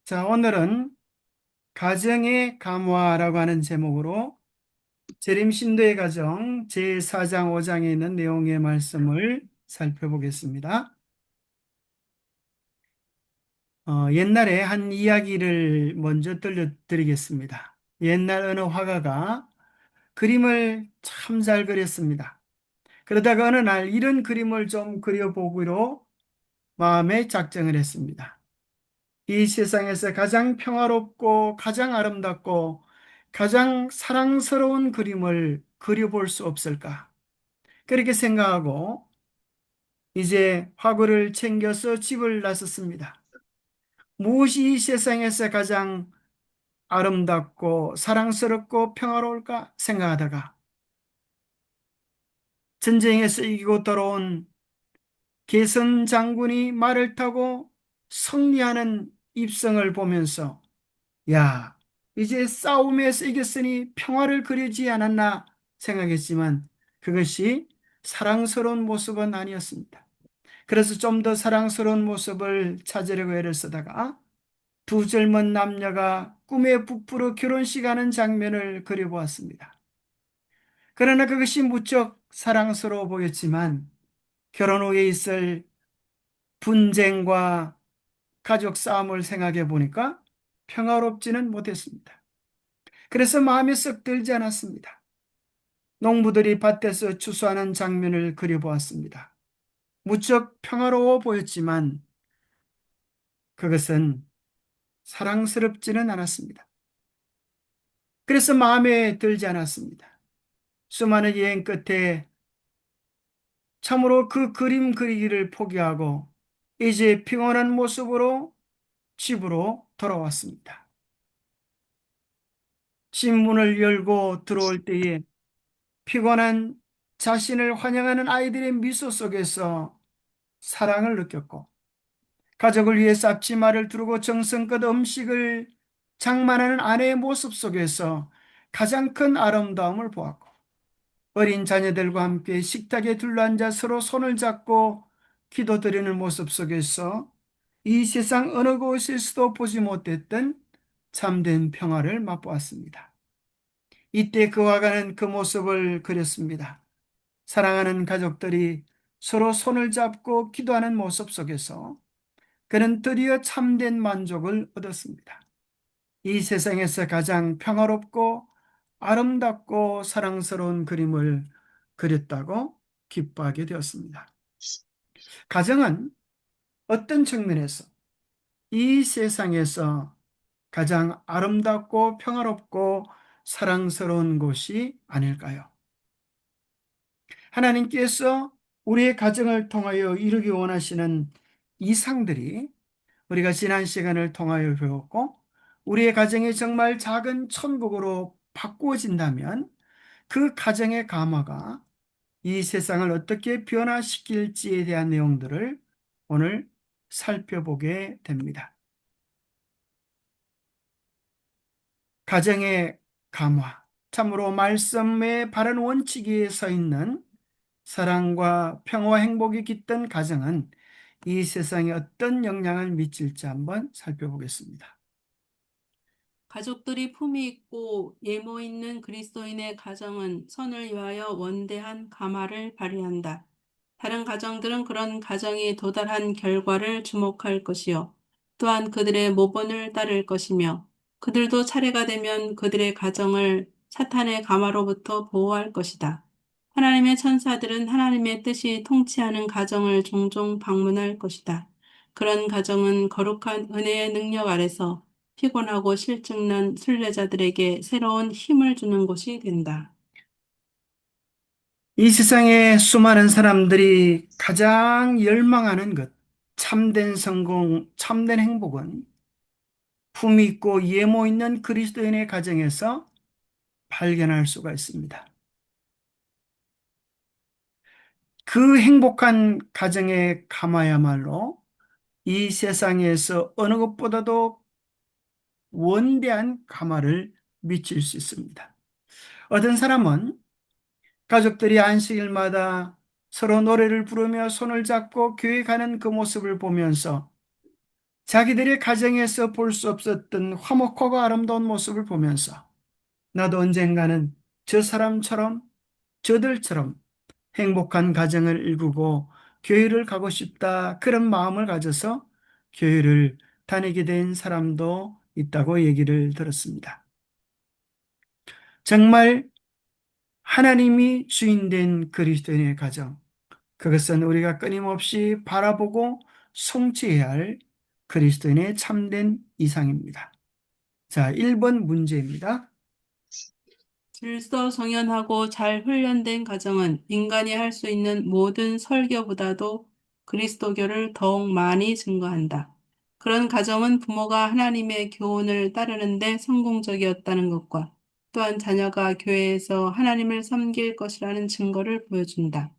자, 오늘은 가정의 감화라고 하는 제목으로 재림신도의 가정 제4장 5장에 있는 내용의 말씀을 살펴보겠습니다. 옛날에 한 이야기를 먼저 들려드리겠습니다. 옛날 어느 화가가 그림을 참 잘 그렸습니다. 그러다가 어느 날 이런 그림을 좀 그려보기로 마음에 작정을 했습니다. 이 세상에서 가장 평화롭고 가장 아름답고 가장 사랑스러운 그림을 그려볼 수 없을까? 그렇게 생각하고 이제 화구를 챙겨서 집을 나섰습니다. 무엇이 이 세상에서 가장 아름답고 사랑스럽고 평화로울까 생각하다가 전쟁에서 이기고 돌아온 개선 장군이 말을 타고 승리하는 입성을 보면서 야, 이제 싸움에서 이겼으니 평화를 그리지 않았나 생각했지만 그것이 사랑스러운 모습은 아니었습니다. 그래서 좀 더 사랑스러운 모습을 찾으려고 애를 쓰다가 두 젊은 남녀가 꿈에 부풀어 결혼식하는 장면을 그려보았습니다. 그러나 그것이 무척 사랑스러워 보였지만 결혼 후에 있을 분쟁과 가족 싸움을 생각해 보니까 평화롭지는 못했습니다. 그래서 마음에 썩 들지 않았습니다. 농부들이 밭에서 추수하는 장면을 그려보았습니다. 무척 평화로워 보였지만 그것은 사랑스럽지는 않았습니다. 그래서 마음에 들지 않았습니다. 수많은 여행 끝에 참으로 그 그림 그리기를 포기하고 이제 피곤한 모습으로 집으로 돌아왔습니다. 집 문을 열고 들어올 때에 피곤한 자신을 환영하는 아이들의 미소 속에서 사랑을 느꼈고 가족을 위해 쌉지마를 두르고 정성껏 음식을 장만하는 아내의 모습 속에서 가장 큰 아름다움을 보았고 어린 자녀들과 함께 식탁에 둘러앉아 서로 손을 잡고 기도드리는 모습 속에서 이 세상 어느 곳에서도 보지 못했던 참된 평화를 맛보았습니다. 이때 그 화가는 그 모습을 그렸습니다. 사랑하는 가족들이 서로 손을 잡고 기도하는 모습 속에서 그는 드디어 참된 만족을 얻었습니다. 이 세상에서 가장 평화롭고 아름답고 사랑스러운 그림을 그렸다고 기뻐하게 되었습니다. 가정은 어떤 측면에서 이 세상에서 가장 아름답고 평화롭고 사랑스러운 곳이 아닐까요? 하나님께서 우리의 가정을 통하여 이루기 원하시는 이상들이 우리가 지난 시간을 통하여 배웠고 우리의 가정이 정말 작은 천국으로 바꾸어진다면 그 가정의 감화가 이 세상을 어떻게 변화시킬지에 대한 내용들을 오늘 살펴보게 됩니다. 가정의 감화, 참으로 말씀의 바른 원칙에 서 있는 사랑과 평화와 행복이 깃든 가정은 이 세상에 어떤 영향을 미칠지 한번 살펴보겠습니다. 가족들이 품위 있고 예모 있는 그리스도인의 가정은 선을 위하여 원대한 감화를 발휘한다. 다른 가정들은 그런 가정이 도달한 결과를 주목할 것이요. 또한 그들의 모본을 따를 것이며 그들도 차례가 되면 그들의 가정을 사탄의 감화로부터 보호할 것이다. 하나님의 천사들은 하나님의 뜻이 통치하는 가정을 종종 방문할 것이다. 그런 가정은 거룩한 은혜의 능력 아래서 피곤하고 실증난 순례자들에게 새로운 힘을 주는 곳이 된다. 이 세상에 수많은 사람들이 가장 열망하는 것, 참된 성공, 참된 행복은 품위 있고 예모 있는 그리스도인의 가정에서 발견할 수가 있습니다. 그 행복한 가정의 감화야말로 이 세상에서 어느 것보다도 원대한 감화를 미칠 수 있습니다. 어떤 사람은 가족들이 안식일마다 서로 노래를 부르며 손을 잡고 교회 가는 그 모습을 보면서 자기들의 가정에서 볼 수 없었던 화목하고 아름다운 모습을 보면서 나도 언젠가는 저 사람처럼 저들처럼 행복한 가정을 일구고 교회를 가고 싶다. 그런 마음을 가져서 교회를 다니게 된 사람도 있다고 얘기를 들었습니다. 정말 하나님이 주인된 그리스도인의 가정, 그것은 우리가 끊임없이 바라보고 성취해야 할 그리스도인의 참된 이상입니다. 자, 1번 문제입니다. 질서정연하고 잘 훈련된 가정은 인간이 할 수 있는 모든 설교보다도 그리스도교를 더욱 많이 증거한다. 그런 가정은 부모가 하나님의 교훈을 따르는데 성공적이었다는 것과 또한 자녀가 교회에서 하나님을 섬길 것이라는 증거를 보여준다.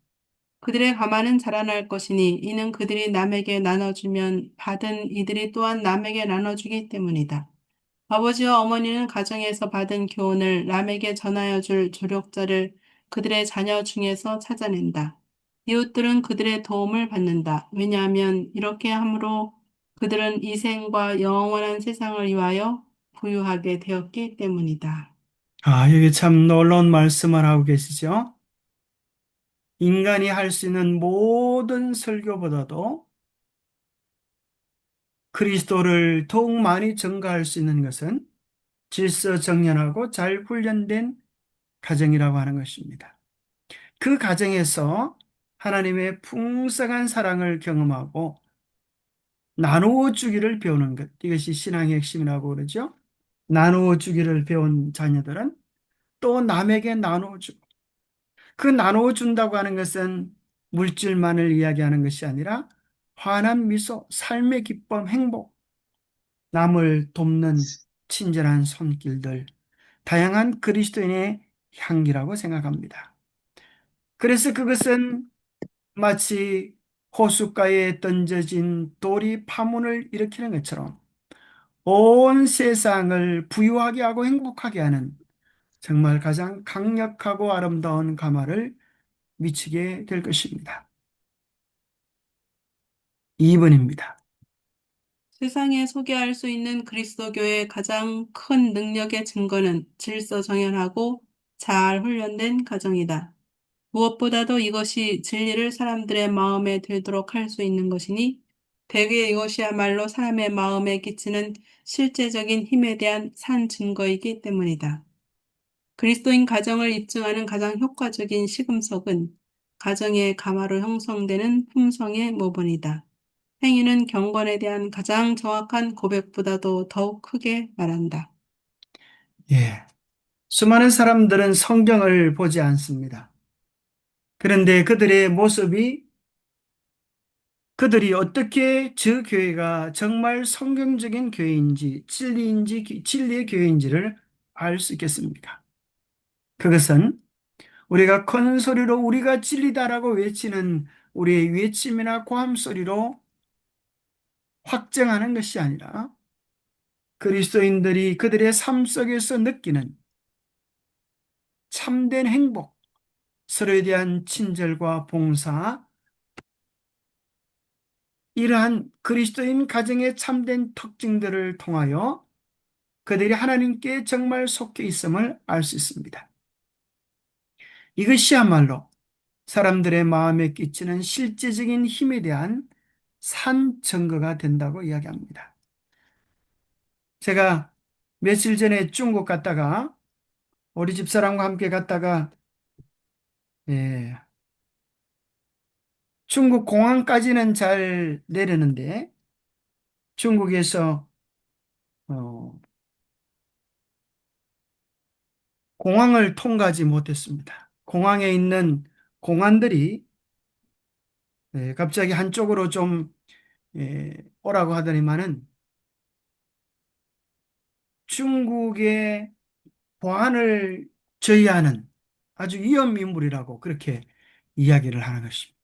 그들의 가마는 자라날 것이니 이는 그들이 남에게 나눠주면 받은 이들이 또한 남에게 나눠주기 때문이다. 아버지와 어머니는 가정에서 받은 교훈을 남에게 전하여 줄 조력자를 그들의 자녀 중에서 찾아낸다. 이웃들은 그들의 도움을 받는다. 왜냐하면 이렇게 함으로 그들은 이 생과 영원한 세상을 위하여 부유하게 되었기 때문이다. 여기 참 놀라운 말씀을 하고 계시죠? 인간이 할 수 있는 모든 설교보다도 그리스도를 더욱 많이 증가할 수 있는 것은 질서정연하고 잘 훈련된 가정이라고 하는 것입니다. 그 가정에서 하나님의 풍성한 사랑을 경험하고 나누어 주기를 배우는 것. 이것이 신앙의 핵심이라고 그러죠. 나누어 주기를 배운 자녀들은 또 남에게 나누어 주고, 그 나누어 준다고 하는 것은 물질만을 이야기하는 것이 아니라 환한 미소, 삶의 기쁨, 행복, 남을 돕는 친절한 손길들, 다양한 그리스도인의 향기라고 생각합니다. 그래서 그것은 마치 호숫가에 던져진 돌이 파문을 일으키는 것처럼 온 세상을 부유하게 하고 행복하게 하는 정말 가장 강력하고 아름다운 가마를 미치게 될 것입니다. 2번입니다. 세상에 소개할 수 있는 그리스도교의 가장 큰 능력의 증거는 질서정연하고 잘 훈련된 가정이다. 무엇보다도 이것이 진리를 사람들의 마음에 들도록 할 수 있는 것이니 대개 이것이야말로 사람의 마음에 끼치는 실제적인 힘에 대한 산 증거이기 때문이다. 그리스도인 가정을 입증하는 가장 효과적인 시금석은 가정의 가마로 형성되는 품성의 모본이다. 행위는 경건에 대한 가장 정확한 고백보다도 더욱 크게 말한다. 예. 수많은 사람들은 성경을 보지 않습니다. 그런데 그들의 모습이 그들이 어떻게 저 교회가 정말 성경적인 교회인지 진리의 교회인지를 알 수 있겠습니까? 그것은 우리가 큰 소리로 우리가 진리다라고 외치는 우리의 외침이나 고함 소리로 확정하는 것이 아니라 그리스도인들이 그들의 삶 속에서 느끼는 참된 행복, 서로에 대한 친절과 봉사, 이러한 그리스도인 가정의 참된 특징들을 통하여 그들이 하나님께 정말 속해 있음을 알 수 있습니다. 이것이야말로 사람들의 마음에 끼치는 실제적인 힘에 대한 산 증거가 된다고 이야기합니다. 제가 며칠 전에 중국 갔다가 우리 집사람과 함께 갔다가 예, 중국 공항까지는 잘 내리는데 중국에서 어, 공항을 통과하지 못했습니다. 공항에 있는 공안들이 갑자기 한쪽으로 좀 오라고 하더니만은 중국의 보안을 저해하는 아주 위험 인물이라고 그렇게 이야기를 하는 것입니다.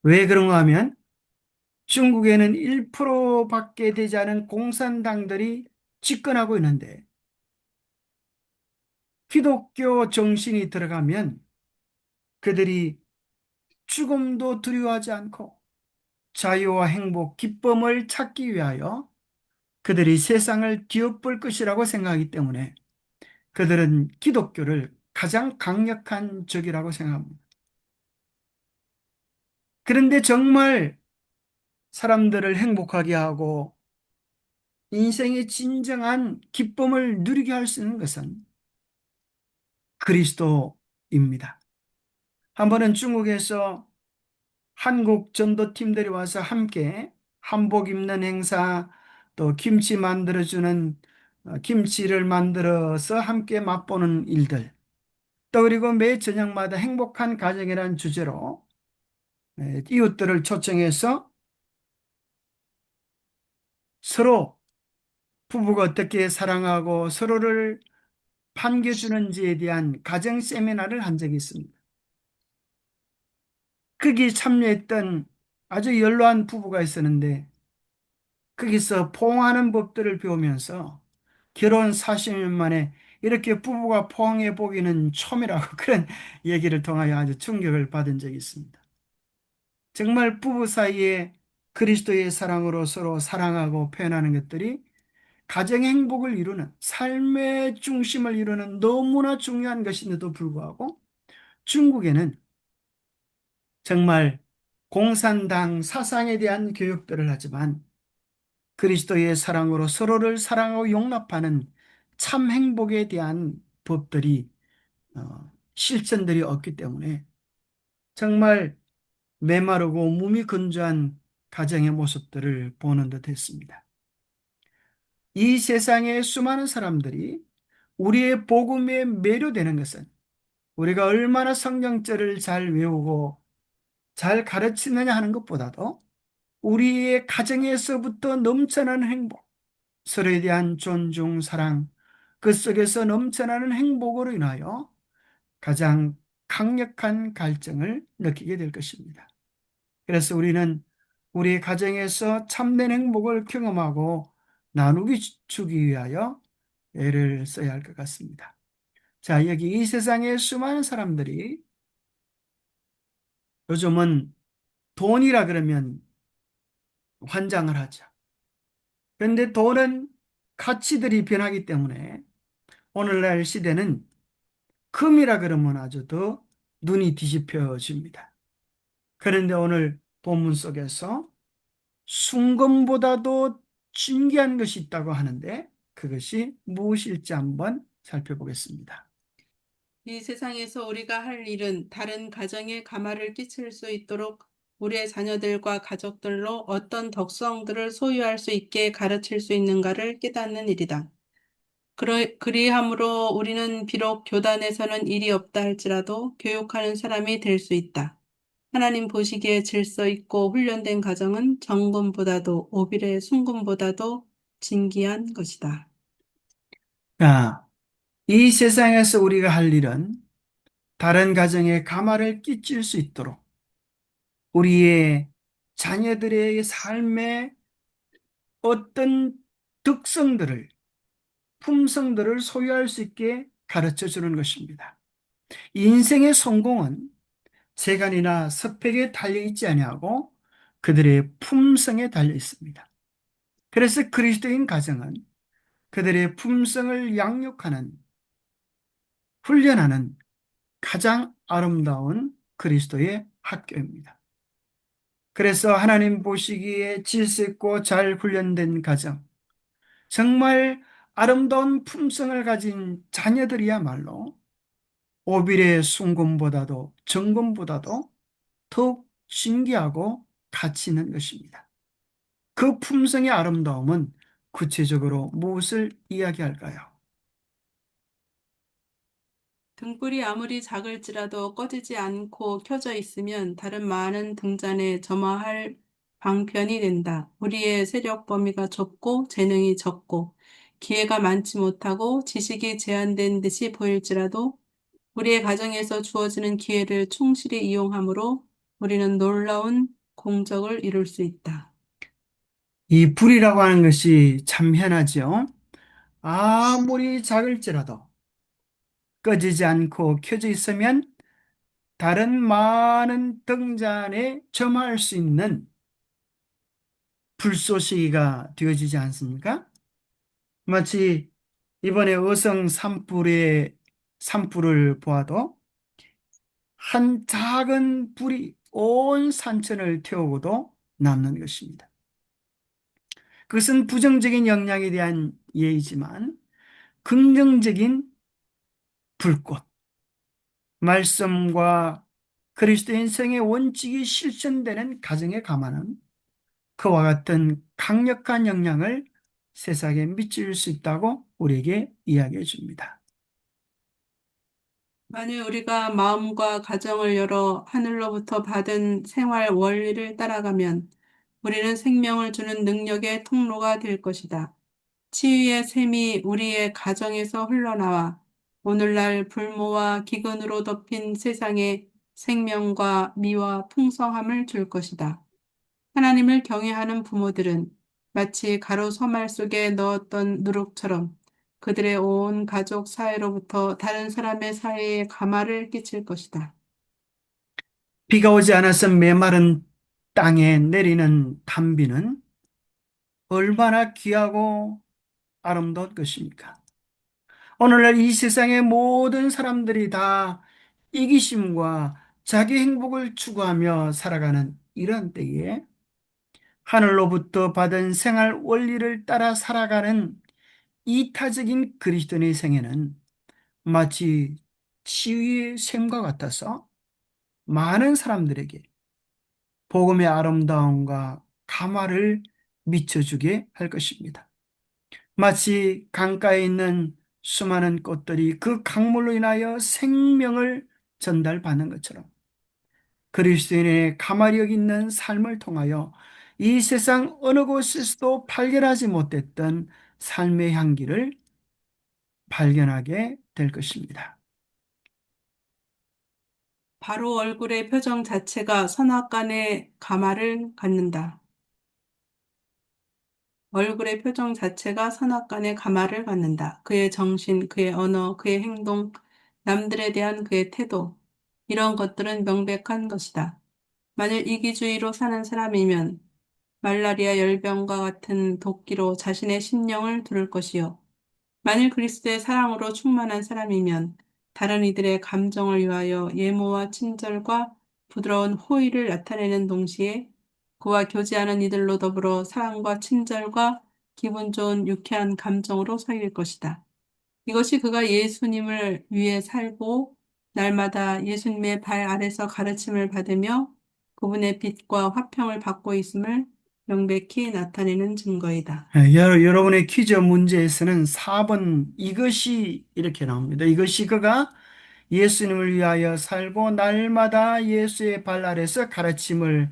왜 그런가 하면 중국에는 1%밖에 되지 않은 공산당들이 집권하고 있는데 기독교 정신이 들어가면 그들이 죽음도 두려워하지 않고 자유와 행복, 기쁨을 찾기 위하여 그들이 세상을 뒤엎을 것이라고 생각하기 때문에 그들은 기독교를 가장 강력한 적이라고 생각합니다. 그런데 정말 사람들을 행복하게 하고 인생의 진정한 기쁨을 누리게 할 수 있는 것은 그리스도입니다. 한 번은 중국에서 한국 전도팀들이 와서 함께 한복 입는 행사, 또 김치 만들어주는 김치를 만들어서 함께 맛보는 일들, 또 그리고 매 저녁마다 행복한 가정이라는 주제로 이웃들을 초청해서 서로 부부가 어떻게 사랑하고 서로를 반겨주는지에 대한 가정 세미나를 한 적이 있습니다. 거기 참여했던 아주 연로한 부부가 있었는데 거기서 포옹하는 법들을 배우면서 결혼 40년 만에 이렇게 부부가 포옹해 보기는 처음이라고 그런 얘기를 통하여 아주 충격을 받은 적이 있습니다. 정말 부부 사이에 그리스도의 사랑으로 서로 사랑하고 표현하는 것들이 가정의 행복을 이루는 삶의 중심을 이루는 너무나 중요한 것인데도 불구하고 중국에는 정말 공산당 사상에 대한 교육들을 하지만 그리스도의 사랑으로 서로를 사랑하고 용납하는 참 행복에 대한 법들이 실천들이 없기 때문에 정말 메마르고 몸이 건조한 가정의 모습들을 보는 듯 했습니다. 이 세상의 수많은 사람들이 우리의 복음에 매료되는 것은 우리가 얼마나 성경절을 잘 외우고 잘 가르치느냐 하는 것보다도 우리의 가정에서부터 넘쳐나는 행복, 서로에 대한 존중, 사랑, 그 속에서 넘쳐나는 행복으로 인하여 가장 강력한 갈증을 느끼게 될 것입니다. 그래서 우리는 우리 가정에서 참된 행복을 경험하고 나누기 주기 위하여 애를 써야 할 것 같습니다. 자, 여기 이 세상에 수많은 사람들이 요즘은 돈이라 그러면 환장을 하죠. 그런데 돈은 가치들이 변하기 때문에 오늘날 시대는 금이라 그러면 아주 더 눈이 뒤집혀집니다. 그런데 오늘 본문 속에서 순금보다도 진귀한 것이 있다고 하는데 그것이 무엇일지 한번 살펴보겠습니다. 이 세상에서 우리가 할 일은 다른 가정에 가마를 끼칠 수 있도록 우리의 자녀들과 가족들로 어떤 덕성들을 소유할 수 있게 가르칠 수 있는가를 깨닫는 일이다. 그리함으로 우리는 비록 교단에서는 일이 없다 할지라도 교육하는 사람이 될 수 있다. 하나님 보시기에 질서 있고 훈련된 가정은 정금보다도 오빌의 순금보다도 진귀한 것이다. 자, 이 세상에서 우리가 할 일은 다른 가정에 가마를 끼칠 수 있도록 우리의 자녀들의 삶의 어떤 특성들을, 품성들을 소유할 수 있게 가르쳐 주는 것입니다. 인생의 성공은 재간이나 스펙에 달려 있지 아니하고 그들의 품성에 달려 있습니다. 그래서 그리스도인 가정은 그들의 품성을 양육하는, 훈련하는 가장 아름다운 그리스도의 학교입니다. 그래서 하나님 보시기에 질서 있고 잘 훈련된 가정, 정말 아름다운 품성을 가진 자녀들이야말로 오빌의 순금보다도 정금보다도 더욱 신기하고 가치 있는 것입니다. 그 품성의 아름다움은 구체적으로 무엇을 이야기할까요? 등불이 아무리 작을지라도 꺼지지 않고 켜져 있으면 다른 많은 등잔에 점화할 방편이 된다. 우리의 세력 범위가 좁고 재능이 적고 기회가 많지 못하고 지식이 제한된 듯이 보일지라도 우리의 가정에서 주어지는 기회를 충실히 이용함으로 우리는 놀라운 공적을 이룰 수 있다. 이 불이라고 하는 것이 참 희한하죠. 아무리 작을지라도 꺼지지 않고 켜져 있으면 다른 많은 등잔에 점할 수 있는 불쏘시개가 되어지지 않습니까? 마치 이번에 어성 산불을 보아도 한 작은 불이 온 산천을 태우고도 남는 것입니다. 그것은 부정적인 영향에 대한 예이지만 긍정적인 불꽃, 말씀과 그리스도인 생의 원칙이 실천되는 가정에 감하는 그와 같은 강력한 영향을 세상에 미칠 수 있다고 우리에게 이야기해 줍니다. 만일 우리가 마음과 가정을 열어 하늘로부터 받은 생활 원리를 따라가면 우리는 생명을 주는 능력의 통로가 될 것이다. 치유의 샘이 우리의 가정에서 흘러나와 오늘날 불모와 기근으로 덮인 세상에 생명과 미와 풍성함을 줄 것이다. 하나님을 경외하는 부모들은 마치 가로 서말 속에 넣었던 누룩처럼 그들의 온 가족 사이로부터 다른 사람의 사이에 가마를 끼칠 것이다. 비가 오지 않아서 메마른 땅에 내리는 단비는 얼마나 귀하고 아름다운 것입니까? 오늘날 이 세상의 모든 사람들이 다 이기심과 자기 행복을 추구하며 살아가는 이런 때에 하늘로부터 받은 생활 원리를 따라 살아가는 이타적인 그리스도인의 생애는 마치 치유의 샘과 같아서 많은 사람들에게 복음의 아름다움과 감화를 미쳐주게 할 것입니다. 마치 강가에 있는 수많은 꽃들이 그 강물로 인하여 생명을 전달받는 것처럼 그리스도인의 가마력 있는 삶을 통하여 이 세상 어느 곳에서도 발견하지 못했던 삶의 향기를 발견하게 될 것입니다. 바로 얼굴의 표정 자체가 선악간의 가마를 갖는다. 얼굴의 표정 자체가 선악간의 가마를 갖는다. 그의 정신, 그의 언어, 그의 행동, 남들에 대한 그의 태도, 이런 것들은 명백한 것이다. 만일 이기주의로 사는 사람이면 말라리아 열병과 같은 도끼로 자신의 심령을 두를 것이요. 만일 그리스도의 사랑으로 충만한 사람이면 다른 이들의 감정을 위하여 예모와 친절과 부드러운 호의를 나타내는 동시에 그와 교제하는 이들로 더불어 사랑과 친절과 기분 좋은 유쾌한 감정으로 사귈 것이다. 이것이 그가 예수님을 위해 살고 날마다 예수님의 발 아래서 가르침을 받으며 그분의 빛과 화평을 받고 있음을 명백히 나타내는 증거이다. 여러분의 퀴즈 문제에서는 4번 이것이 이렇게 나옵니다. 이것이 그가 예수님을 위하여 살고 날마다 예수의 발 아래서 가르침을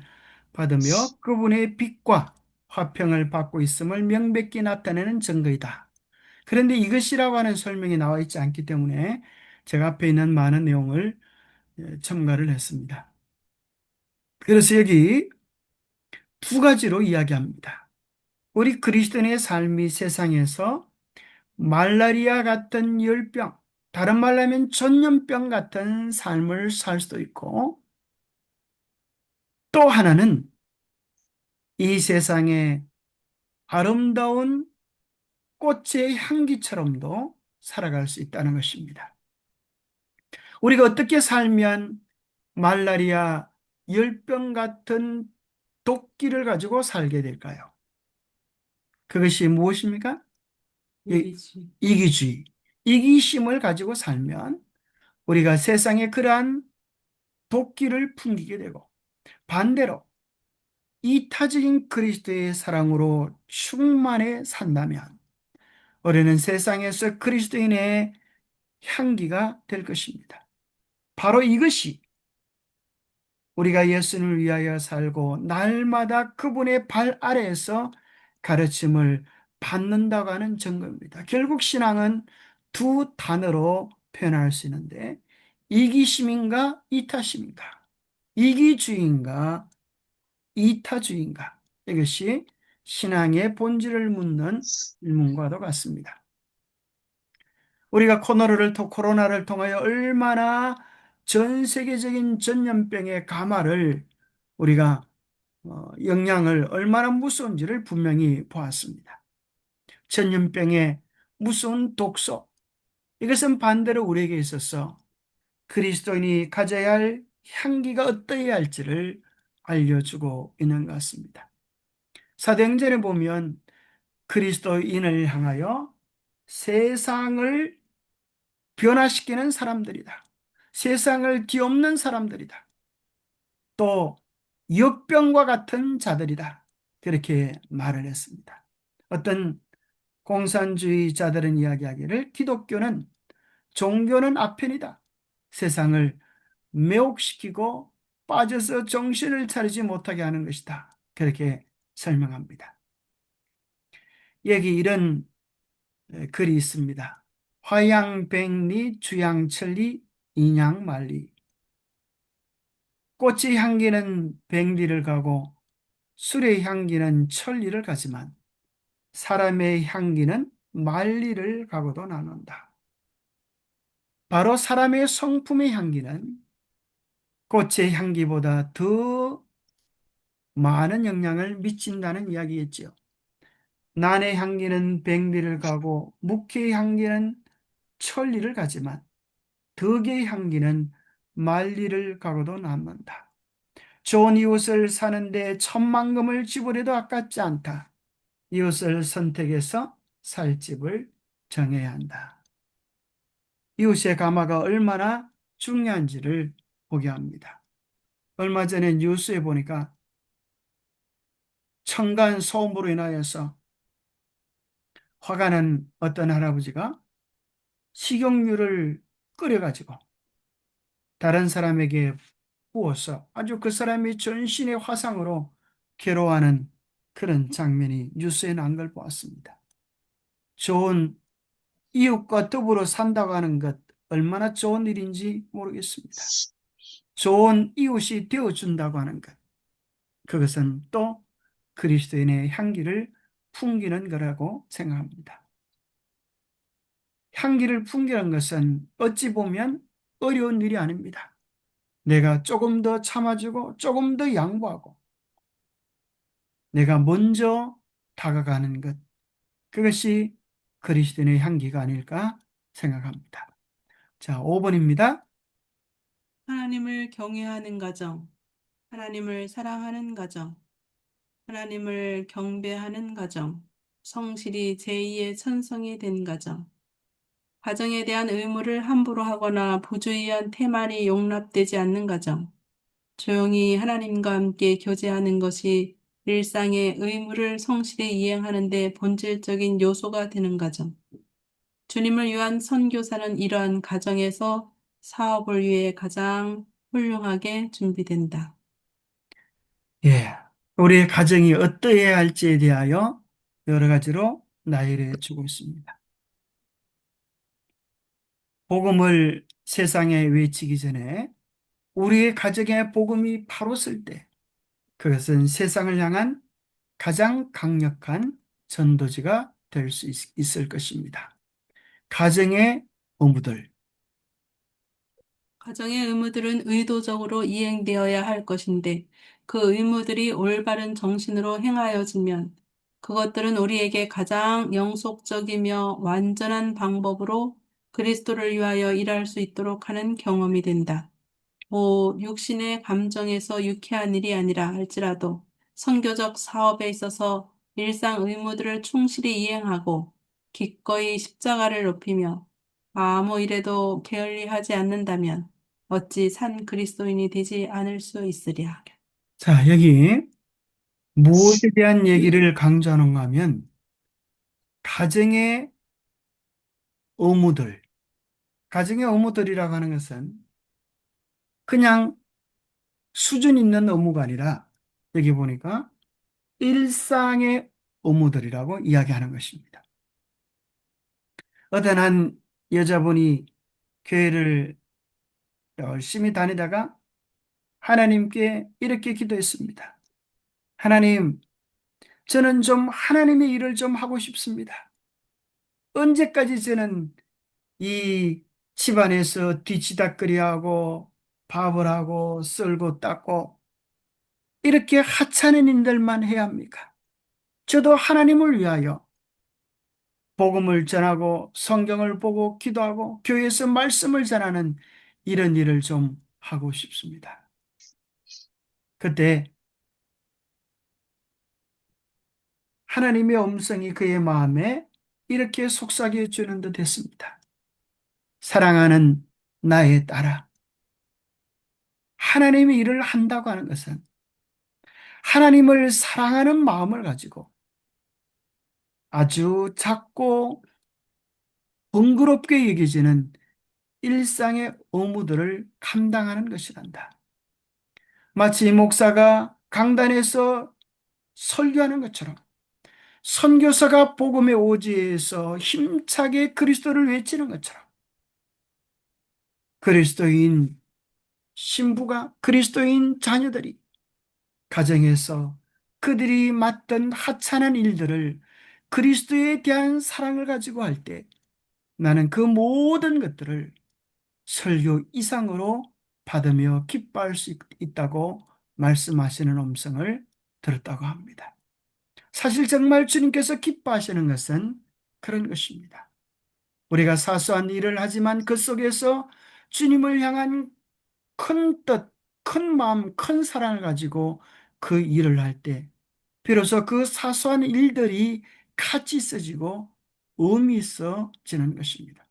받으며 그분의 빛과 화평을 받고 있음을 명백히 나타내는 증거이다. 그런데 이것이라고 하는 설명이 나와 있지 않기 때문에 제가 앞에 있는 많은 내용을 첨가를 했습니다. 그래서 여기 두 가지로 이야기합니다. 우리 그리스도인의 삶이 세상에서 말라리아 같은 열병, 다른 말로 하면 전염병 같은 삶을 살 수도 있고, 또 하나는 이 세상의 아름다운 꽃의 향기처럼도 살아갈 수 있다는 것입니다. 우리가 어떻게 살면 말라리아 열병 같은 도끼를 가지고 살게 될까요? 그것이 무엇입니까? 이기주의. 이기주의, 이기심을 가지고 살면 우리가 세상에 그러한 도끼를 풍기게 되고 반대로 이타적인 그리스도의 사랑으로 충만해 산다면 우리는 세상에서 그리스도인의 향기가 될 것입니다. 바로 이것이 우리가 예수님을 위하여 살고 날마다 그분의 발 아래에서 가르침을 받는다고 하는 증거입니다. 결국 신앙은 두 단어로 표현할 수 있는데 이기심인가 이타심인가, 이기주의인가 이타주의인가, 이것이 신앙의 본질을 묻는 질문과도 같습니다. 우리가 코로나를 통하여 얼마나 전 세계적인 전염병의 가마를 우리가 영향을 얼마나 무서운지를 분명히 보았습니다. 전염병의 무서운 독소, 이것은 반대로 우리에게 있어서 그리스도인이 가져야 할 향기가 어떠해야 할지를 알려주고 있는 것 같습니다. 사도행전에 보면 그리스도인을 향하여 세상을 변화시키는 사람들이다. 세상을 뒤엎는 사람들이다. 또 역병과 같은 자들이다. 그렇게 말을 했습니다. 어떤 공산주의자들은 이야기하기를 기독교는 종교는 아편이다. 세상을 매혹시키고 빠져서 정신을 차리지 못하게 하는 것이다. 그렇게 설명합니다. 여기 이런 글이 있습니다. 화양백리 주양천리 인양만리. 꽃의 향기는 백리를 가고 술의 향기는 천리를 가지만 사람의 향기는 만리를 가고도 나눈다. 바로 사람의 성품의 향기는 꽃의 향기보다 더 많은 영향을 미친다는 이야기겠지요. 난의 향기는 백리를 가고 묵혜의 향기는 천리를 가지만 덕의 향기는 만리를 가고도 남는다. 좋은 이웃을 사는데 천만금을 지불해도 아깝지 않다. 이웃을 선택해서 살 집을 정해야 한다. 이웃의 감화가 얼마나 중요한지를 보게 합니다. 얼마 전에 뉴스에 보니까 층간 소음으로 인하여서 화가 난 어떤 할아버지가 식용유를 끓여가지고 다른 사람에게 부어서 아주 그 사람이 전신의 화상으로 괴로워하는 그런 장면이 뉴스에 난 걸 보았습니다. 좋은 이웃과 더불어 산다고 하는 것 얼마나 좋은 일인지 모르겠습니다. 좋은 이웃이 되어준다고 하는 것, 그것은 또 그리스도인의 향기를 풍기는 거라고 생각합니다. 향기를 풍기는 것은 어찌 보면 어려운 일이 아닙니다. 내가 조금 더 참아주고 조금 더 양보하고 내가 먼저 다가가는 것, 그것이 그리스도인의 향기가 아닐까 생각합니다. 자, 5번입니다. 하나님을 경외하는 가정, 하나님을 사랑하는 가정, 하나님을 경배하는 가정, 성실히 제2의 천성이 된 가정, 가정에 대한 의무를 함부로 하거나 부주의한 태만이 용납되지 않는 가정, 조용히 하나님과 함께 교제하는 것이 일상의 의무를 성실히 이행하는 데 본질적인 요소가 되는 가정. 주님을 위한 선교사는 이러한 가정에서 사업을 위해 가장 훌륭하게 준비된다. 예, 우리의 가정이 어떠해야 할지에 대하여 여러 가지로 나열해 주고 있습니다. 복음을 세상에 외치기 전에 우리의 가정에 복음이 바로 쓸 때, 그것은 세상을 향한 가장 강력한 전도지가 될 수 있을 것입니다. 가정의 의무들, 가정의 의무들은 의도적으로 이행되어야 할 것인데 그 의무들이 올바른 정신으로 행하여지면 그것들은 우리에게 가장 영속적이며 완전한 방법으로 그리스도를 위하여 일할 수 있도록 하는 경험이 된다. 육신의 감정에서 유쾌한 일이 아니라 할지라도 선교적 사업에 있어서 일상 의무들을 충실히 이행하고 기꺼이 십자가를 높이며 아무 일에도 게을리하지 않는다면 어찌 산 그리스도인이 되지 않을 수 있으랴. 자, 여기 무엇에 대한 얘기를 강조하는가 하면 가정의 의무들, 가정의 의무들이라고 하는 것은 그냥 수준 있는 의무가 아니라 여기 보니까 일상의 의무들이라고 이야기하는 것입니다. 어떤 한 여자분이 교회를 열심히 다니다가 하나님께 이렇게 기도했습니다. 하나님, 저는 좀 하나님의 일을 좀 하고 싶습니다. 언제까지 저는 이 집안에서 뒤치다꺼리 하고 밥을 하고 썰고 닦고 이렇게 하찮은 일들만 해야 합니까? 저도 하나님을 위하여 복음을 전하고 성경을 보고 기도하고 교회에서 말씀을 전하는 이런 일을 좀 하고 싶습니다. 그때 하나님의 음성이 그의 마음에 이렇게 속삭여 주는 듯 했습니다. 사랑하는 나의 딸아, 하나님이 일을 한다고 하는 것은 하나님을 사랑하는 마음을 가지고 아주 작고 번거롭게 여겨지는 일상의 의무들을 감당하는 것이란다. 마치 목사가 강단에서 설교하는 것처럼 선교사가 복음의 오지에서 힘차게 그리스도를 외치는 것처럼 그리스도인 신부가 그리스도인 자녀들이 가정에서 그들이 맡던 하찮은 일들을 그리스도에 대한 사랑을 가지고 할 때 나는 그 모든 것들을 설교 이상으로 받으며 기뻐할 수 있다고 말씀하시는 음성을 들었다고 합니다. 사실 정말 주님께서 기뻐하시는 것은 그런 것입니다. 우리가 사소한 일을 하지만 그 속에서 주님을 향한 큰 뜻, 큰 마음, 큰 사랑을 가지고 그 일을 할 때, 비로소 그 사소한 일들이 가치 있어지고 의미 있어지는 것입니다.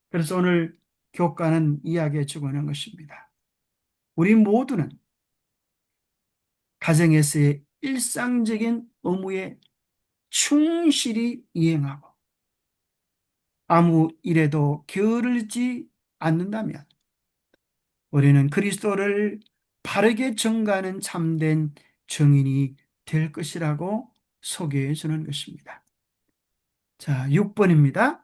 그래서 오늘 교과는 이야기해 주고 있는 것입니다. 우리 모두는 가정에서의 일상적인 의무에 충실히 이행하고 아무 일에도 게으르지 않는다면 우리는 그리스도를 바르게 전가하는 참된 증인이 될 것이라고 소개해 주는 것입니다. 자, 6번입니다.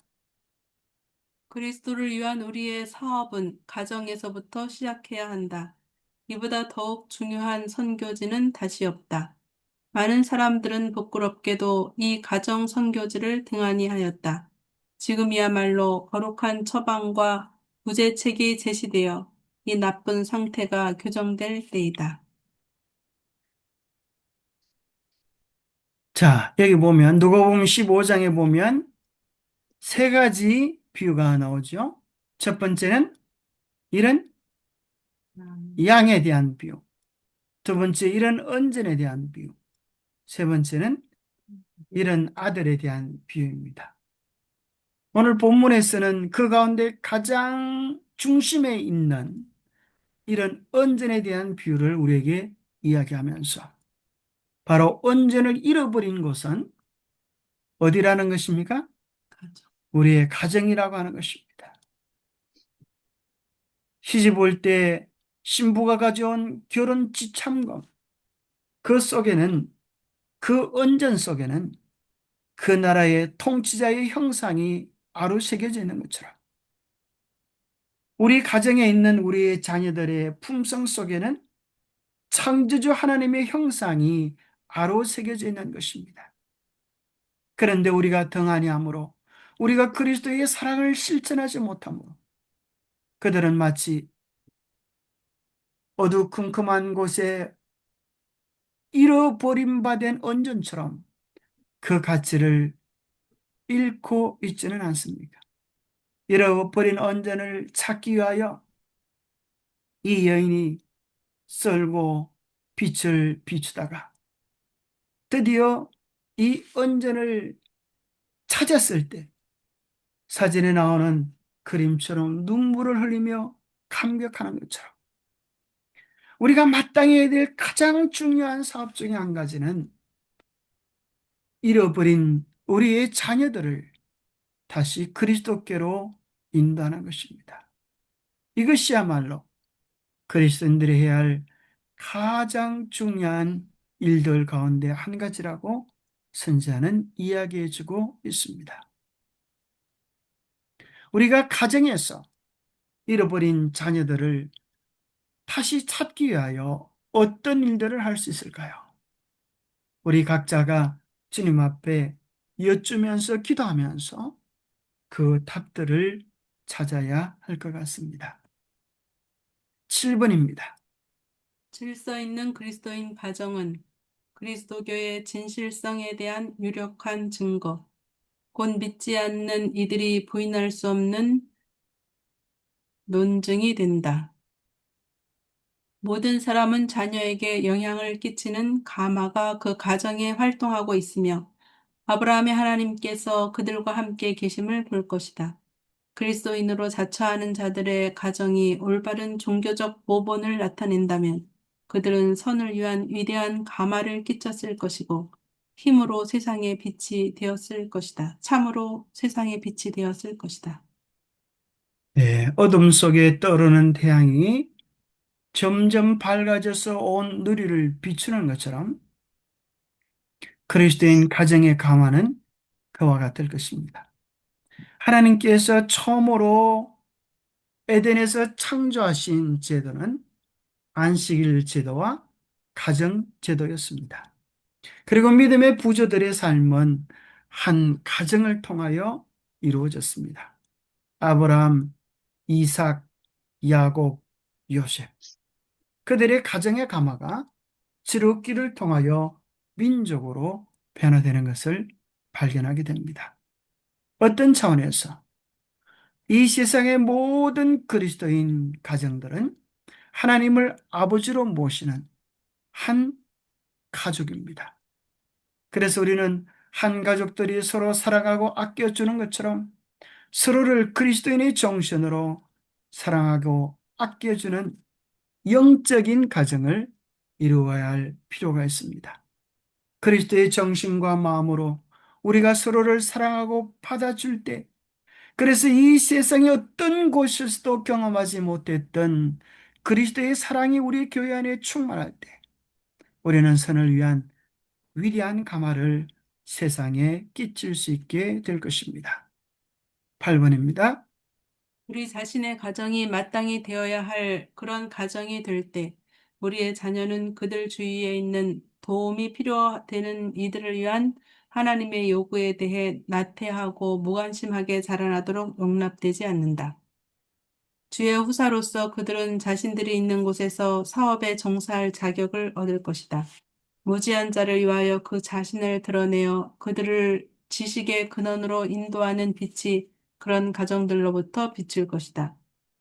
그리스도를 위한 우리의 사업은 가정에서부터 시작해야 한다. 이보다 더욱 중요한 선교지는 다시 없다. 많은 사람들은 부끄럽게도 이 가정 선교지를 등한히 하였다. 지금이야말로 거룩한 처방과 구제책이 제시되어 이 나쁜 상태가 교정될 때이다. 자, 여기 보면 누가복음 15장에 보면 세 가지 비유가 나오죠. 첫 번째는 이런 양에 대한 비유. 두 번째 이런 언전에 대한 비유. 세 번째는 이런 아들에 대한 비유입니다. 오늘 본문에서는 그 가운데 가장 중심에 있는 이런 언전에 대한 비유를 우리에게 이야기하면서 바로 언전을 잃어버린 곳은 어디라는 것입니까? 가정. 우리의 가정이라고 하는 것입니다. 시집 올 때 신부가 가져온 결혼 지참금, 그 속에는, 그 언전 속에는 그 나라의 통치자의 형상이 아로새겨져 있는 것처럼 우리 가정에 있는 우리의 자녀들의 품성 속에는 창조주 하나님의 형상이 아로새겨져 있는 것입니다. 그런데 우리가 등한히 함으로 우리가 그리스도의 사랑을 실천하지 못함으로 그들은 마치 어두컴컴한 곳에 잃어버림받은 언전처럼 그 가치를 잃고 있지는 않습니까? 잃어버린 언전을 찾기 위하여 이 여인이 썰고 빛을 비추다가 드디어 이 언전을 찾았을 때 사진에 나오는 그림처럼 눈물을 흘리며 감격하는 것처럼 우리가 마땅히 해야 될 가장 중요한 사업 중에 한 가지는 잃어버린 우리의 자녀들을 다시 그리스도께로 인도하는 것입니다. 이것이야말로 그리스도인들이 해야 할 가장 중요한 일들 가운데 한 가지라고 선지자는 이야기해주고 있습니다. 우리가 가정에서 잃어버린 자녀들을 다시 찾기 위하여 어떤 일들을 할 수 있을까요? 우리 각자가 주님 앞에 여쭈면서 기도하면서 그 답들을 찾아야 할 것 같습니다. 7번입니다. 질서 있는 그리스도인 가정은 그리스도교의 진실성에 대한 유력한 증거, 곧 믿지 않는 이들이 부인할 수 없는 논증이 된다. 모든 사람은 자녀에게 영향을 끼치는 가마가 그 가정에 활동하고 있으며 아브라함의 하나님께서 그들과 함께 계심을 볼 것이다. 그리스도인으로 자처하는 자들의 가정이 올바른 종교적 모본을 나타낸다면 그들은 선을 위한 위대한 가마를 끼쳤을 것이고 힘으로 세상의 빛이 되었을 것이다. 참으로 세상의 빛이 되었을 것이다. 네, 어둠 속에 떠오르는 태양이 점점 밝아져서 온 누리를 비추는 것처럼 그리스도인 가정의 강화는 그와 같을 것입니다. 하나님께서 처음으로 에덴에서 창조하신 제도는 안식일 제도와 가정 제도였습니다. 그리고 믿음의 부조들의 삶은 한 가정을 통하여 이루어졌습니다. 아브라함, 이삭, 야곱, 요셉. 그들의 가정의 가마가 지름길을 통하여 민족으로 변화되는 것을 발견하게 됩니다. 어떤 차원에서 이 세상의 모든 그리스도인 가정들은 하나님을 아버지로 모시는 한 가족입니다. 그래서 우리는 한 가족들이 서로 사랑하고 아껴주는 것처럼 서로를 그리스도인의 정신으로 사랑하고 아껴주는 영적인 가정을 이루어야 할 필요가 있습니다. 그리스도의 정신과 마음으로 우리가 서로를 사랑하고 받아줄 때, 그래서 이 세상의 어떤 곳에서도 경험하지 못했던 그리스도의 사랑이 우리 교회 안에 충만할 때, 우리는 선을 위한 위대한 가마를 세상에 끼칠 수 있게 될 것입니다. 8번입니다. 우리 자신의 가정이 마땅히 되어야 할 그런 가정이 될 때, 우리의 자녀는 그들 주위에 있는 도움이 필요되는 이들을 위한 하나님의 요구에 대해 나태하고 무관심하게 자라나도록 용납되지 않는다. 주의 후사로서 그들은 자신들이 있는 곳에서 사업에 종사할 자격을 얻을 것이다. 무지한 자를 위하여 그 자신을 드러내어 그들을 지식의 근원으로 인도하는 빛이 그런 가정들로부터 비출 것이다.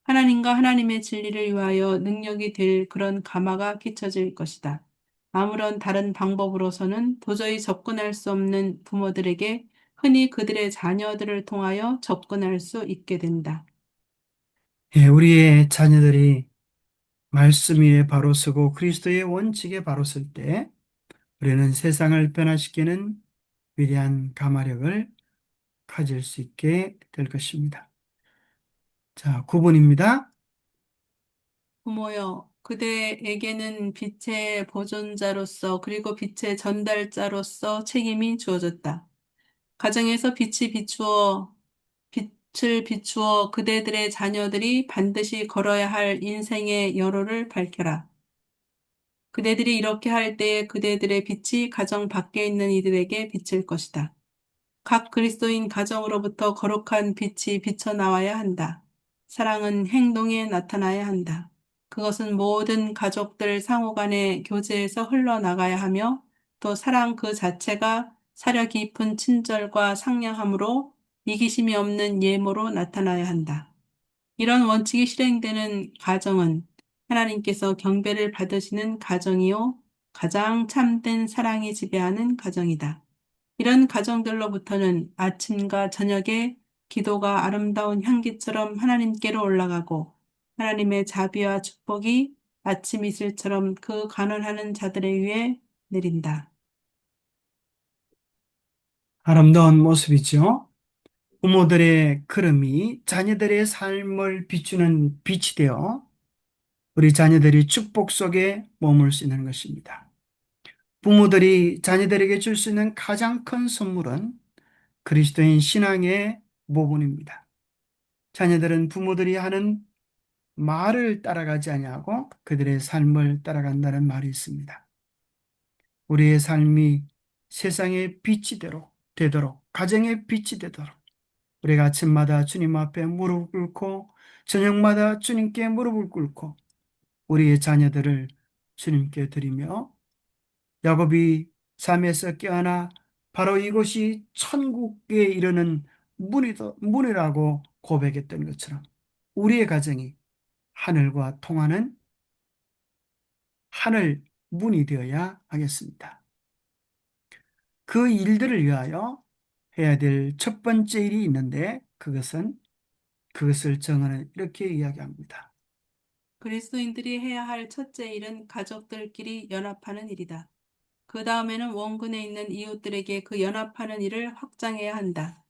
하나님과 하나님의 진리를 위하여 능력이 될 그런 가마가 끼쳐질 것이다. 아무런 다른 방법으로서는 도저히 접근할 수 없는 부모들에게 흔히 그들의 자녀들을 통하여 접근할 수 있게 된다. 예, 우리의 자녀들이 말씀 위에 바로 서고 그리스도의 원칙에 바로 설 때 우리는 세상을 변화시키는 위대한 가마력을 가질 수 있게 될 것입니다. 자, 9번입니다. 부모여, 그대에게는 빛의 보존자로서 그리고 빛의 전달자로서 책임이 주어졌다. 가정에서 빛을 비추어 그대들의 자녀들이 반드시 걸어야 할 인생의 여로를 밝혀라. 그대들이 이렇게 할 때에 그대들의 빛이 가정 밖에 있는 이들에게 비칠 것이다. 각 그리스도인 가정으로부터 거룩한 빛이 비쳐나와야 한다. 사랑은 행동에 나타나야 한다. 그것은 모든 가족들 상호 간의 교제에서 흘러나가야 하며 또 사랑 그 자체가 사려 깊은 친절과 상냥함으로 이기심이 없는 예모로 나타나야 한다. 이런 원칙이 실행되는 가정은 하나님께서 경배를 받으시는 가정이요 가장 참된 사랑이 지배하는 가정이다. 이런 가정들로부터는 아침과 저녁에 기도가 아름다운 향기처럼 하나님께로 올라가고 하나님의 자비와 축복이 아침 이슬처럼 그 간언하는 자들의 위에 내린다. 아름다운 모습이죠. 부모들의 걸음이 자녀들의 삶을 비추는 빛이 되어 우리 자녀들이 축복 속에 머물 수 있는 것입니다. 부모들이 자녀들에게 줄 수 있는 가장 큰 선물은 그리스도인 신앙의 모본입니다. 자녀들은 부모들이 하는 말을 따라가지 아니하고 그들의 삶을 따라간다는 말이 있습니다. 우리의 삶이 세상의 빛이 되도록, 가정의 빛이 되도록 우리가 아침마다 주님 앞에 무릎을 꿇고 저녁마다 주님께 무릎을 꿇고 우리의 자녀들을 주님께 드리며 야곱이 잠에서 깨어나 바로 이곳이 천국에 이르는 문이라고 고백했던 것처럼 우리의 가정이 하늘과 통하는 하늘 문이 되어야 하겠습니다. 그 일들을 위하여 해야 될 첫 번째 일이 있는데 그것을 정하는 이렇게 이야기합니다. 그리스도인들이 해야 할 첫째 일은 가족들끼리 연합하는 일이다. 그 다음에는 원군에 있는 이웃들에게 그 연합하는 일을 확장해야 한다.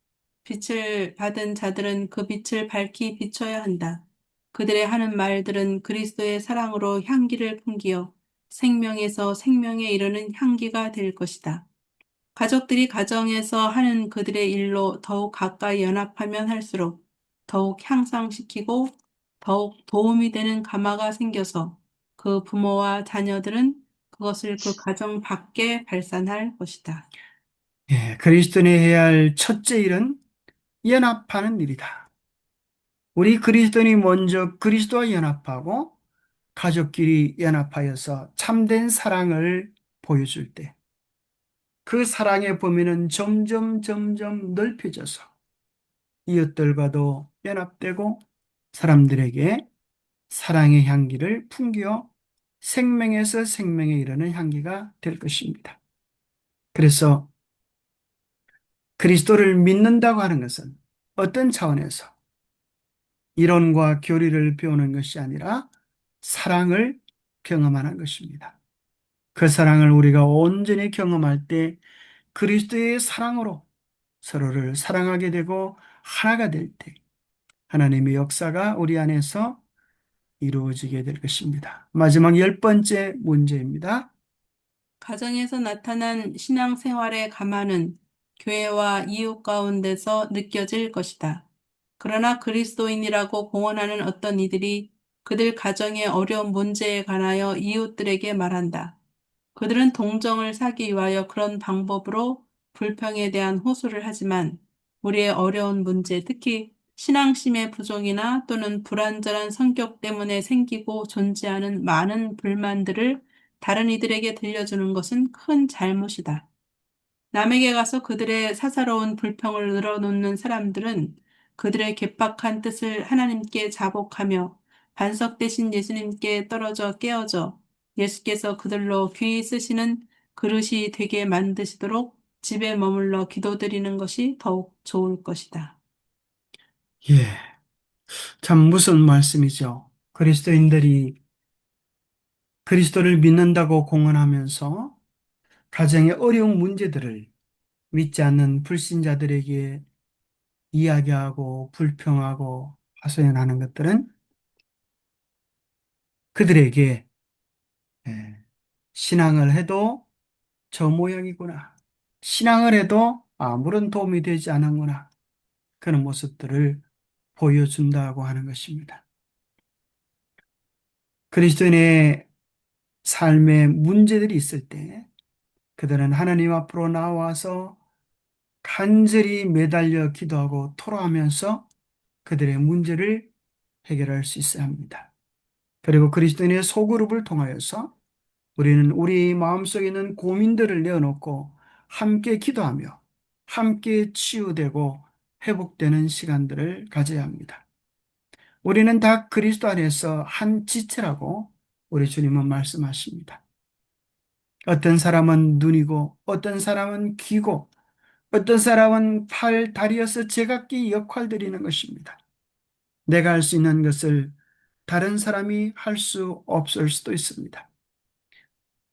빛을 받은 자들은 그 빛을 밝히 비춰야 한다. 그들의 하는 말들은 그리스도의 사랑으로 향기를 풍기어 생명에서 생명에 이르는 향기가 될 것이다. 가족들이 가정에서 하는 그들의 일로 더욱 가까이 연합하면 할수록 더욱 향상시키고 더욱 도움이 되는 가마가 생겨서 그 부모와 자녀들은 그것을 그 가정 밖에 발산할 것이다. 예, 그리스도인이 해야 할 첫째 일은 연합하는 일이다. 우리 그리스도인이 먼저 그리스도와 연합하고 가족끼리 연합하여서 참된 사랑을 보여줄 때 그 사랑의 범위는 점점 넓혀져서 이웃들과도 연합되고 사람들에게 사랑의 향기를 풍겨 생명에서 생명에 이르는 향기가 될 것입니다. 그래서 그리스도를 믿는다고 하는 것은 어떤 차원에서 이론과 교리를 배우는 것이 아니라 사랑을 경험하는 것입니다. 그 사랑을 우리가 온전히 경험할 때 그리스도의 사랑으로 서로를 사랑하게 되고 하나가 될 때 하나님의 역사가 우리 안에서 이루어지게 될 것입니다. 마지막 열 번째 문제입니다. 가정에서 나타난 신앙생활의 가마는 교회와 이웃 가운데서 느껴질 것이다. 그러나 그리스도인이라고 공언하는 어떤 이들이 그들 가정의 어려운 문제에 관하여 이웃들에게 말한다. 그들은 동정을 사기 위하여 그런 방법으로 불평에 대한 호소를 하지만 우리의 어려운 문제, 특히 신앙심의 부족이나 또는 불완전한 성격 때문에 생기고 존재하는 많은 불만들을 다른 이들에게 들려주는 것은 큰 잘못이다. 남에게 가서 그들의 사사로운 불평을 늘어놓는 사람들은 그들의 괴팍한 뜻을 하나님께 자복하며 반석 대신 예수님께 떨어져 깨어져 예수께서 그들로 귀히 쓰시는 그릇이 되게 만드시도록 집에 머물러 기도드리는 것이 더욱 좋을 것이다. 예, 참 무슨 말씀이죠. 그리스도인들이 그리스도를 믿는다고 공언하면서 가정의 어려운 문제들을 믿지 않는 불신자들에게 이야기하고 불평하고 하소연하는 것들은 그들에게 신앙을 해도 저 모양이구나. 신앙을 해도 아무런 도움이 되지 않는구나. 그런 모습들을 보여준다고 하는 것입니다. 그리스도인의 삶에 문제들이 있을 때 그들은 하나님 앞으로 나와서 간절히 매달려 기도하고 토로하면서 그들의 문제를 해결할 수 있어야 합니다. 그리고 그리스도인의 소그룹을 통하여서 우리는 우리 마음속에 있는 고민들을 내어놓고 함께 기도하며 함께 치유되고 회복되는 시간들을 가져야 합니다. 우리는 다 그리스도 안에서 한 지체라고 우리 주님은 말씀하십니다. 어떤 사람은 눈이고 어떤 사람은 귀고 어떤 사람은 팔, 다리여서 제각기 역할들이 있는 것입니다. 내가 할 수 있는 것을 다른 사람이 할 수 없을 수도 있습니다.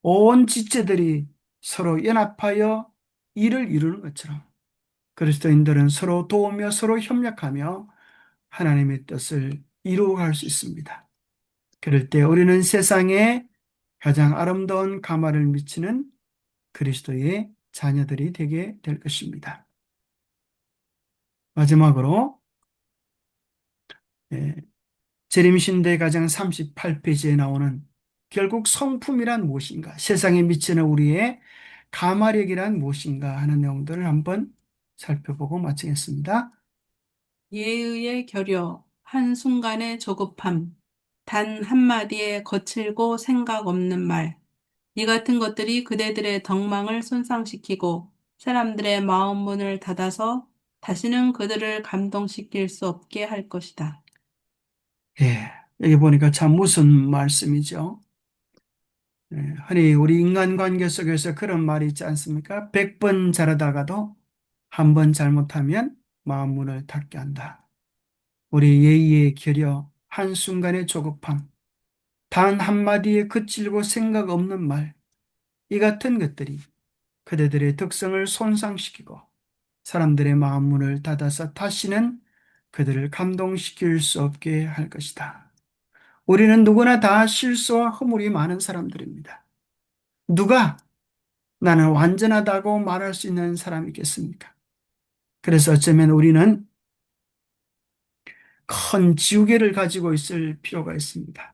온 지체들이 서로 연합하여 일을 이루는 것처럼 그리스도인들은 서로 도우며 서로 협력하며 하나님의 뜻을 이루어갈 수 있습니다. 그럴 때 우리는 세상에 가장 아름다운 가마를 미치는 그리스도의 자녀들이 되게 될 것입니다. 마지막으로 예, 재림신대 가장 38페이지에 나오는 결국 성품이란 무엇인가, 세상에 미치는 우리의 가마력이란 무엇인가 하는 내용들을 한번 살펴보고 마치겠습니다. 예의의 결여, 한순간의 조급함, 단 한마디에 거칠고 생각 없는 말. 이 같은 것들이 그대들의 덕망을 손상시키고 사람들의 마음 문을 닫아서 다시는 그들을 감동시킬 수 없게 할 것이다. 예, 여기 보니까 참 무슨 말씀이죠? 예, 흔히 우리 인간관계 속에서 그런 말이 있지 않습니까? 100번 잘하다가도 한 번 잘못하면 마음 문을 닫게 한다. 우리 예의의 결여, 한순간의 조급함, 단 한마디에 그칠고 생각 없는 말, 이 같은 것들이 그대들의 특성을 손상시키고 사람들의 마음 문을 닫아서 다시는 그들을 감동시킬 수 없게 할 것이다. 우리는 누구나 다 실수와 허물이 많은 사람들입니다. 누가 나는 완전하다고 말할 수 있는 사람이겠습니까? 그래서 어쩌면 우리는 큰 지우개를 가지고 있을 필요가 있습니다.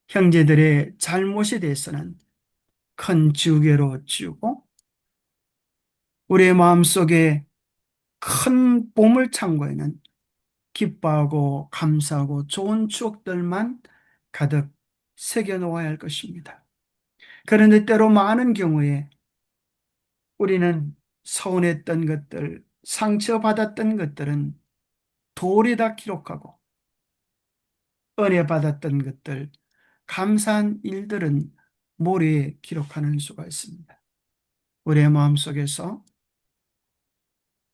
형제들의 잘못에 대해서는 큰 지우개로 지우고 우리의 마음속에 큰 보물창고에는 기뻐하고 감사하고 좋은 추억들만 가득 새겨 놓아야 할 것입니다. 그런데 때로 많은 경우에 우리는 서운했던 것들, 상처받았던 것들은 돌에다 기록하고 은혜 받았던 것들, 감사한 일들은 모래에 기록하는 수가 있습니다. 우리의 마음속에서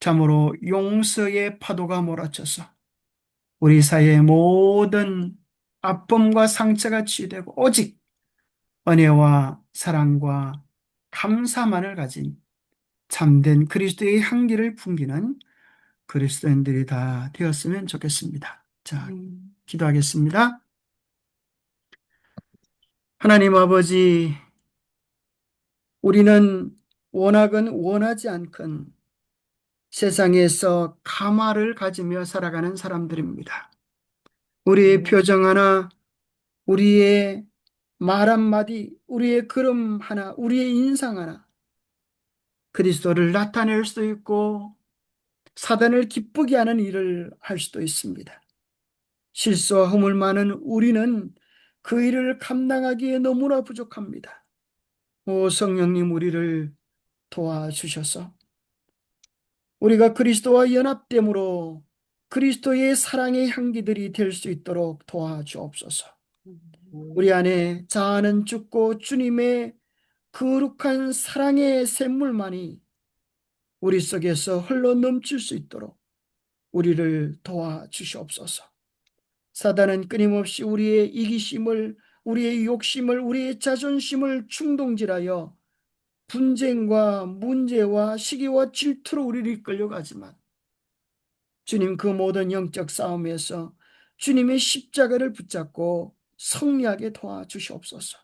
참으로 용서의 파도가 몰아쳐서 우리 사이의 모든 아픔과 상처가 치유되고 오직 은혜와 사랑과 감사만을 가진 참된 그리스도의 향기를 풍기는 그리스도인들이 다 되었으면 좋겠습니다. 자, 기도하겠습니다. 하나님 아버지, 우리는 원하건 원하지 않건 세상에서 가마를 가지며 살아가는 사람들입니다. 우리의 표정 하나, 우리의 말 한마디, 우리의 걸음 하나, 우리의 인상 하나, 그리스도를 나타낼 수도 있고, 사단을 기쁘게 하는 일을 할 수도 있습니다. 실수와 허물 많은 우리는 그 일을 감당하기에 너무나 부족합니다. 오 성령님, 우리를 도와주셔서 우리가 그리스도와 연합됨으로 그리스도의 사랑의 향기들이 될 수 있도록 도와주옵소서. 우리 안에 자아는 죽고 주님의 거룩한 사랑의 샘물만이 우리 속에서 흘러 넘칠 수 있도록 우리를 도와주시옵소서. 사단은 끊임없이 우리의 이기심을, 우리의 욕심을, 우리의 자존심을 충동질하여 분쟁과 문제와 시기와 질투로 우리를 이끌려가지만 주님, 그 모든 영적 싸움에서 주님의 십자가를 붙잡고 승리하게 도와주시옵소서.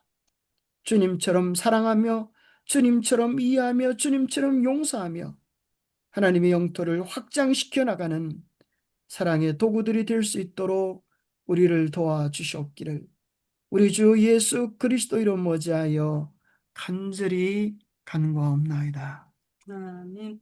주님처럼 사랑하며 주님처럼 이해하며 주님처럼 용서하며 하나님의 영토를 확장시켜 나가는 사랑의 도구들이 될 수 있도록 우리를 도와주시옵기를 우리 주 예수 그리스도 이름 머지하여 간절히 간구하옵나이다. 아멘.